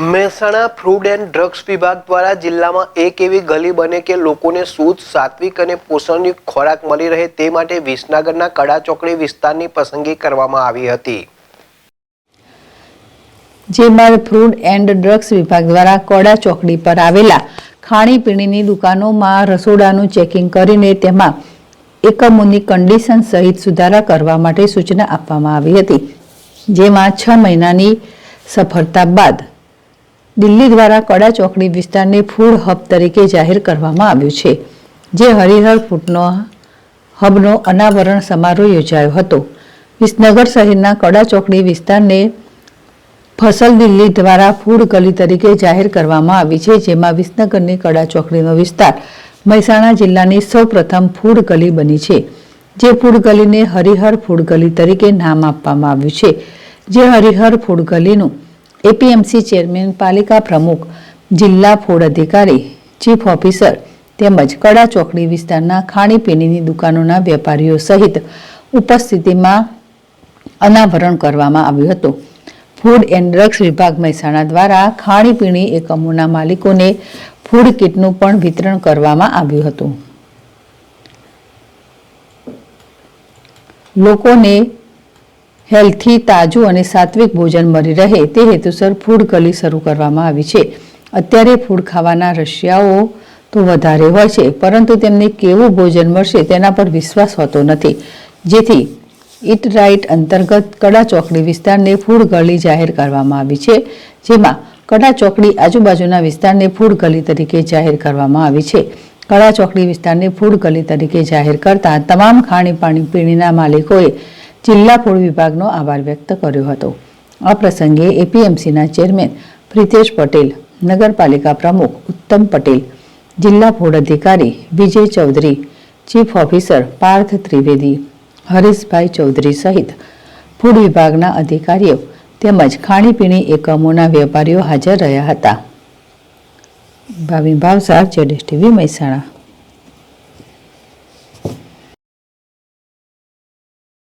Mehsana food and drugs વિભાગ દ્વારા જિલ્લામાં એક એવી ગલી બને કે લોકોને શુદ્ધ, સાત્વિક અને પોષણયુક્ત ખોરાક મળી રહે તે માટે વિસનગરના કડા ચોકડી વિસ્તારની પસંદગી કરવામાં આવી હતી, જેમાં ફૂડ એન્ડ ડ્રગ્સ વિભાગ દ્વારા કડા ચોકડી પર આવેલા ખાણીપીણીની દુકાનોમાં રસોડાનું ચેકિંગ કરીને તેમાં એકમોની કન્ડિશન સહિત સુધારા કરવા માટે સૂચના આપવામાં આવી હતી, જેમાં 6 મહિનાની સફળતા બાદ દિલ્હી દ્વારા કડા ચોકડી વિસ્તારને ફૂડ હબ તરીકે જાહેર કરવામાં આવ્યું છે, જે હરિહર ફૂડનો હબનો અનાવરણ સમારોહ યોજાયો હતો। વિસનગર શહેરના કડા ચોકડી વિસ્તારને ફસલ દિલ્હી દ્વારા ફૂડ ગલી તરીકે જાહેર કરવામાં આવી છે, જેમાં વિસનગરની કડા ચોકડીનો વિસ્તાર મહેસાણા જિલ્લાની સૌપ્રથમ ફૂડ ગલી બની છે, જે ફૂડ ગલીને હરિહર ફૂડ ગલી તરીકે નામ આપવામાં આવ્યું છે, જે હરિહર ફૂડ ગલીનું એપીએમસી ચેરમેન, પાલિકા પ્રમુખ, જિલ્લા ફૂડ અધિકારી, ચીફ ઓફિસર તેમજ કડા ચોકડી વિસ્તારના ખાણીપીણીની દુકાનોના વેપારીઓ સહિત ઉપસ્થિતિમાં અનાવરણ કરવામાં આવ્યું હતું। ફૂડ એન્ડ ડ્રગ્સ વિભાગ મહેસાણા દ્વારા ખાણીપીણી એકમોના માલિકોને ફૂડ કીટનું પણ વિતરણ કરવામાં આવ્યું હતું। લોકોને હેલ્થી, તાજું અને સાત્વિક ભોજન મળી રહે તે હેતુસર ફૂડ ગલી શરૂ કરવામાં આવી છે। અત્યારે ફૂડ ખાવાના રશિયાઓ તો વધારે હોય છે, પરંતુ તેમને કેવું ભોજન મળશે તેના પર વિશ્વાસ હોતો નથી, જેથી ઇટ રાઇટ અંતર્ગત કડા ચોકડી વિસ્તારને ફૂડ ગલી જાહેર કરવામાં આવી છે, જેમાં કડા ચોકડી આજુબાજુના વિસ્તારને ફૂડ ગલી તરીકે જાહેર કરવામાં આવી છે। કડા ચોકડી વિસ્તારને ફૂડ ગલી તરીકે જાહેર કરતા તમામ ખાણીપીણીના માલિકોએ જિલ્લા ફૂડ વિભાગનો આભાર વ્યક્ત કર્યો હતો। આ પ્રસંગે એપીએમસીના ચેરમેન પ્રિતેશ પટેલ, નગરપાલિકા પ્રમુખ ઉત્તમ પટેલ, જિલ્લા ફૂડ અધિકારી વિજય ચૌધરી, ચીફ ઓફિસર પાર્થ ત્રિવેદી, હરીશભાઈ ચૌધરી સહિત ફૂડ વિભાગના અધિકારીઓ તેમજ ખાણીપીણી એકમોના વેપારીઓ હાજર રહ્યા હતા। ભાવિન ભાવસાર, ZSTV મહેસાણા।